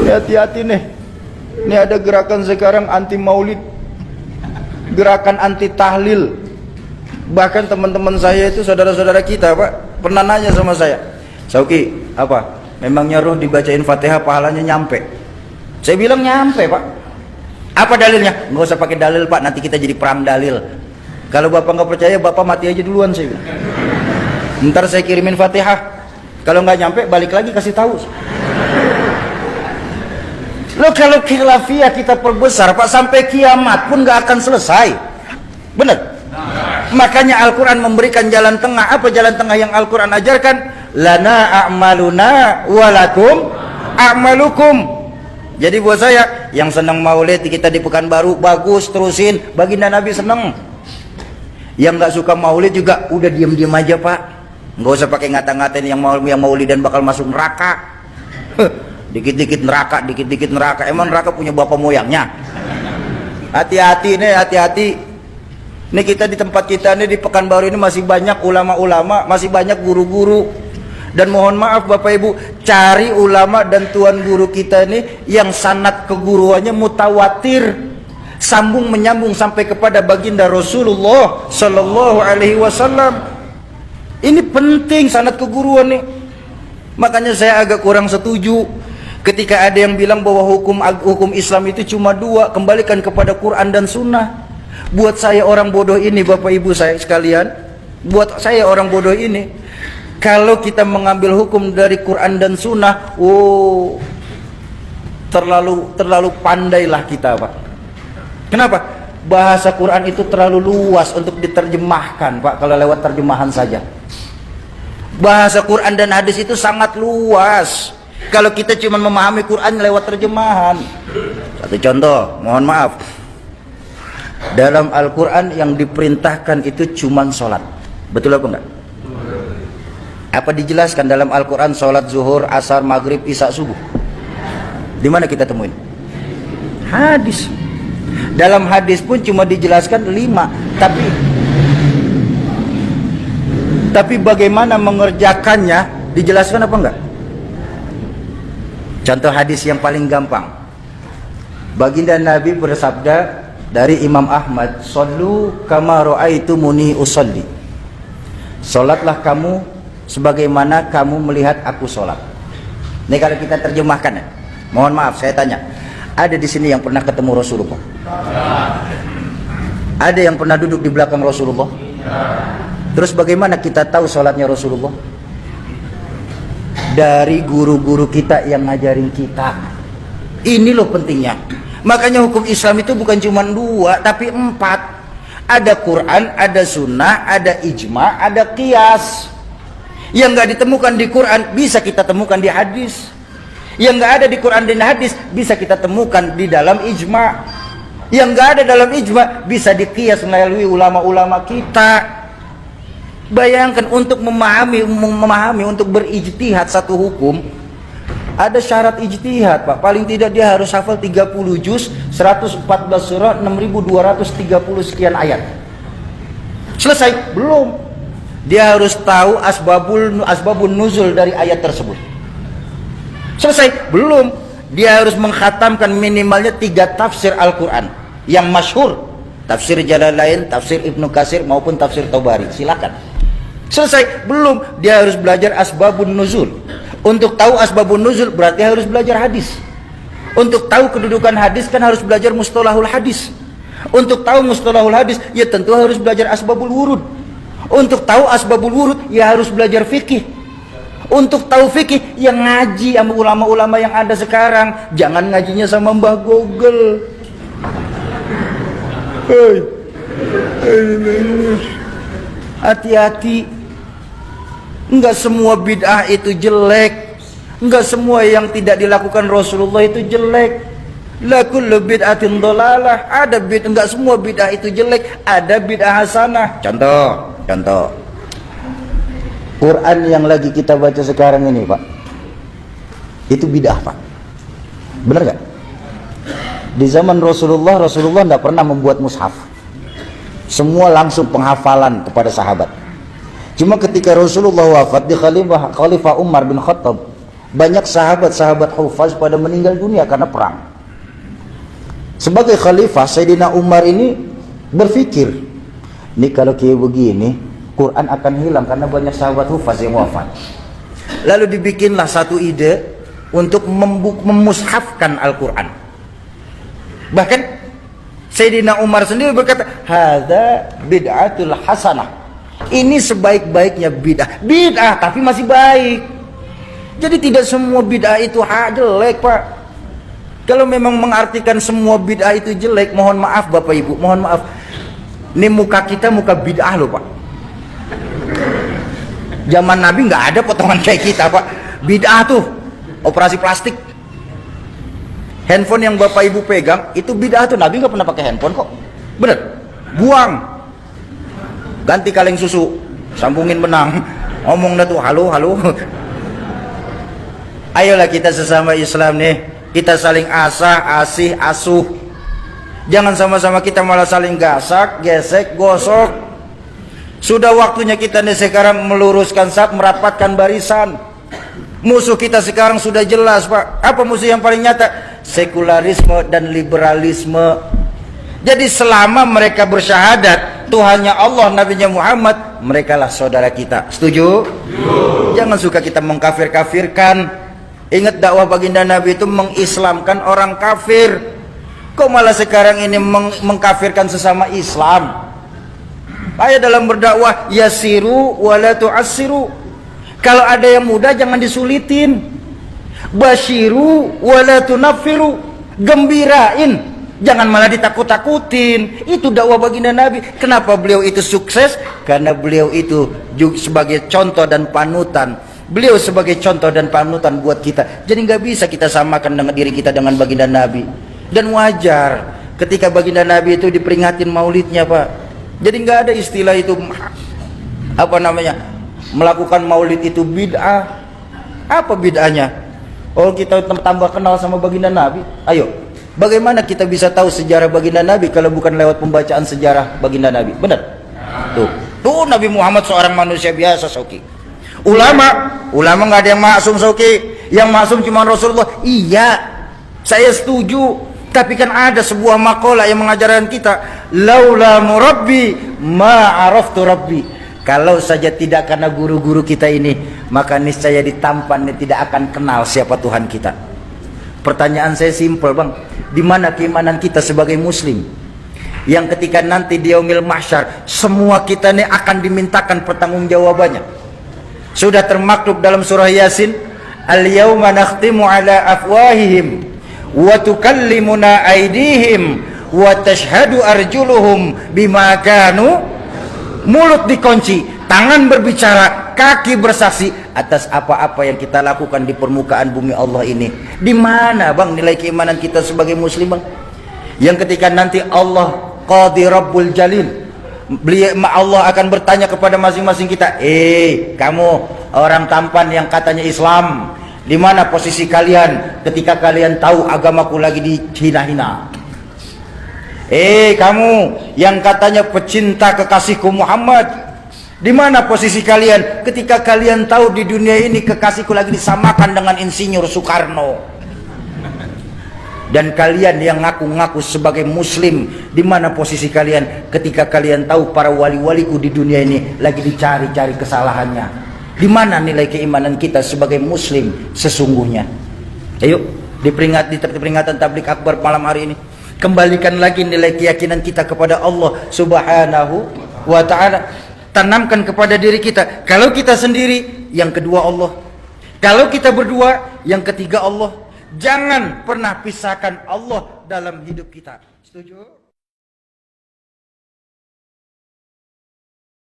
Hati-hati nih. Ini ada gerakan sekarang anti maulid, gerakan anti tahlil. Bahkan teman-teman saya itu, saudara-saudara kita Pak, pernah nanya sama saya, Sauki, apa? Memangnya roh dibacain Fatihah pahalanya nyampe? Saya bilang nyampe Pak. Apa dalilnya? Nggak usah pakai dalil Pak, nanti kita jadi perang dalil. Kalau Bapak nggak percaya, Bapak mati aja duluan, saya bilang. Ntar saya kirimin Fatihah. Kalau nggak nyampe, balik lagi kasih tahu. Loh, kalau khilafiyah kita perbesar Pak, sampai kiamat pun nggak akan selesai. Benar? Makanya Al-Quran memberikan jalan tengah. Apa jalan tengah yang Al-Quran ajarkan? Lana a'maluna walakum a'malukum. Jadi buat saya, yang senang maulid kita di Pekanbaru, bagus, terusin. Baginda Nabi senang. Yang nggak suka maulid juga udah diam-diam aja Pak. Nggak usah pakai ngata-ngatain yang maulidan bakal masuk neraka. Dikit-dikit neraka, dikit-dikit neraka. Emang neraka punya bapak moyangnya? Hati-hati nih, hati-hati. Nih kita di tempat kita nih di Pekanbaru ini masih banyak ulama-ulama, masih banyak guru-guru. Dan mohon maaf Bapak Ibu, cari ulama dan tuan guru kita ini yang sanad keguruannya mutawatir, sambung menyambung sampai kepada baginda Rasulullah Sallallahu Alaihi Wasallam. Ini penting sanad keguruan nih. Makanya saya agak kurang setuju ketika ada yang bilang bahwa hukum Islam itu cuma dua, kembalikan kepada Quran dan Sunnah. Buat saya orang bodoh ini, Bapak Ibu saya sekalian, buat saya orang bodoh ini, kalau kita mengambil hukum dari Quran dan Sunnah, terlalu pandailah kita Pak. Kenapa? Bahasa Quran itu terlalu luas untuk diterjemahkan Pak, kalau lewat terjemahan saja. Bahasa Quran dan hadis itu sangat luas kalau kita cuma memahami Quran lewat terjemahan. Satu contoh, mohon maaf, dalam Al-Quran yang diperintahkan itu cuma sholat. Betul apa enggak? Apa dijelaskan dalam Al-Quran sholat zuhur, asar, maghrib, isya, subuh? Di mana kita temuin? Hadis. Dalam hadis pun cuma dijelaskan 5. Tapi bagaimana mengerjakannya dijelaskan apa enggak? Contoh hadis yang paling gampang. Baginda Nabi bersabda dari Imam Ahmad, "Shallu kama ra'aitumuni usolli." Salatlah kamu sebagaimana kamu melihat aku salat. Ini kalau kita terjemahkan ya. Mohon maaf saya tanya, ada di sini yang pernah ketemu Rasulullah? Ada yang pernah duduk di belakang Rasulullah? Terus bagaimana kita tahu salatnya Rasulullah? Dari guru-guru kita yang ngajarin kita. Ini loh pentingnya. Makanya hukum Islam itu bukan cuma 2 tapi 4. Ada Quran, ada Sunnah, ada ijma, ada qiyas. Yang nggak ditemukan di Quran bisa kita temukan di hadis. Yang nggak ada di Quran dan hadis bisa kita temukan di dalam ijma. Yang nggak ada dalam ijma bisa diqiyas melalui ulama-ulama kita. Bayangkan untuk memahami untuk berijtihad satu hukum, ada syarat ijtihad Pak. Paling tidak dia harus hafal 30 juz, 114 surah, 6230 sekian ayat. Selesai? Belum. Dia harus tahu asbabun nuzul dari ayat tersebut. Selesai? Belum. Dia harus mengkhatamkan minimalnya 3 tafsir Al-Quran yang masyhur. Tafsir Jalalain, tafsir Ibnu Katsir maupun tafsir Tabari. Silakan. Selesai? Belum. Dia harus belajar asbabun nuzul. Untuk tahu asbabun nuzul berarti harus belajar hadis. Untuk tahu kedudukan hadis kan harus belajar mustalahul hadis. Untuk tahu mustalahul hadis ya tentu harus belajar asbabul wurud. Untuk tahu asbabul wurud ya harus belajar fikih. Untuk tahu fikih ya ngaji sama ulama-ulama yang ada sekarang. Jangan ngajinya sama Mbah Google. Hati-hati. Enggak semua bid'ah itu jelek. Enggak semua yang tidak dilakukan Rasulullah itu jelek. La kullu bid'atin dhalalah. Ada bid'ah, enggak semua bid'ah itu jelek, ada bid'ah hasanah. Contoh. Quran yang lagi kita baca sekarang ini, Pak. Itu bid'ah, Pak. Benar enggak? Di zaman Rasulullah enggak pernah membuat mushaf. Semua langsung penghafalan kepada sahabat. Cuma ketika Rasulullah wafat di Khalifah Umar bin Khattab, Banyak sahabat-sahabat hufaz pada meninggal dunia karena perang. Sebagai khalifah, Sayyidina Umar ini berpikir, ini kalau kayak begini, Quran akan hilang karena banyak sahabat hufaz yang wafat. Lalu dibikinlah satu ide untuk memushafkan Al-Quran. Bahkan Sayyidina Umar sendiri berkata, hadza bid'atul hasanah. Ini sebaik-baiknya bid'ah. Bid'ah tapi masih baik. Jadi tidak semua bid'ah itu jelek, Pak. Kalau memang mengartikan semua bid'ah itu jelek, mohon maaf Bapak Ibu, mohon maaf. Ini muka kita muka bid'ah loh, Pak. Zaman Nabi nggak ada potongan kayak kita, Pak. Bid'ah tuh operasi plastik. Handphone yang Bapak Ibu pegang itu bid'ah tuh. Nabi nggak pernah pakai handphone kok. Bener. Buang. Ganti kaleng susu. Sambungin benang. Ngomong dah tuh halo halo. Ayolah kita sesama Islam nih, kita saling asih asuh. Jangan sama-sama kita malah saling gasak, gesek, gosok. Sudah waktunya kita nih sekarang meluruskan saf, merapatkan barisan. Musuh kita sekarang sudah jelas, Pak. Apa musuh yang paling nyata? Sekularisme dan liberalisme. Jadi selama mereka bersyahadat Tuhannya Allah, Nabinya Muhammad, merekalah saudara kita. Setuju? Jangan suka kita mengkafir-kafirkan. Ingat dakwah baginda Nabi itu mengislamkan orang kafir. Kok malah sekarang ini mengkafirkan sesama Islam? Ayo dalam berdakwah, yasiru wala tu'assiru. Kalau ada yang mudah jangan disulitin. Basyiru wala tunaffiru. Gembirain, jangan malah ditakut-takutin. Itu dakwah baginda Nabi. Kenapa beliau itu sukses? Karena beliau itu juga sebagai contoh dan panutan. Beliau sebagai contoh dan panutan buat kita. Jadi nggak bisa kita samakan dengan diri kita dengan baginda Nabi. Dan wajar ketika baginda Nabi itu diperingatin maulidnya, Pak. Jadi nggak ada istilah itu apa namanya, melakukan maulid itu bid'ah. Apa bid'ahnya? Oh, kita tambah kenal sama baginda Nabi. Ayo, bagaimana kita bisa tahu sejarah baginda Nabi kalau bukan lewat pembacaan sejarah baginda Nabi? Benar? Tuh Nabi Muhammad seorang manusia biasa, Soki. Ulama nggak ada yang maksum, Soki. Yang maksum cuma Rasulullah. Iya, saya setuju. Tapi kan ada sebuah makalah yang mengajarkan kita, laula murabbi ma araftu rabbi. Kalau saja tidak karena guru-guru kita ini, maka niscaya ditampan tidak akan kenal siapa Tuhan kita. Pertanyaan saya simpel, Bang. Di mana keimanan kita sebagai muslim? Yang ketika nanti di yaumil mahsyar, semua kita ini akan dimintakan pertanggungjawabannya. Sudah termaktub dalam surah Yasin, al-yauma nakhtimu ala afwahihim wa tukallimuna aydihim wa tashhadu arjuluhum bima kanu. Mulut dikunci, tangan berbicara, kaki bersaksi atas apa-apa yang kita lakukan di permukaan bumi Allah ini. Di mana, Bang, nilai keimanan kita sebagai muslim, Bang? Yang ketika nanti Allah Qadi Rabbul Jalil, Allah akan bertanya kepada masing-masing kita, kamu orang tampan yang katanya Islam, di mana posisi kalian ketika kalian tahu agamaku lagi dihina-hina? Kamu yang katanya pecinta kekasihku Muhammad, di mana posisi kalian ketika kalian tahu di dunia ini kekasihku lagi disamakan dengan Insinyur Soekarno? Dan kalian yang ngaku-ngaku sebagai muslim, di mana posisi kalian ketika kalian tahu para wali-waliku di dunia ini lagi dicari-cari kesalahannya? Di mana nilai keimanan kita sebagai muslim sesungguhnya? Ayo, di peringatan tablik akbar malam hari ini, kembalikan lagi nilai keyakinan kita kepada Allah Subhanahu wa ta'ala. Tanamkan kepada diri kita, kalau kita sendiri, yang kedua Allah. Kalau kita berdua, yang ketiga Allah. Jangan pernah pisahkan Allah dalam hidup kita. Setuju?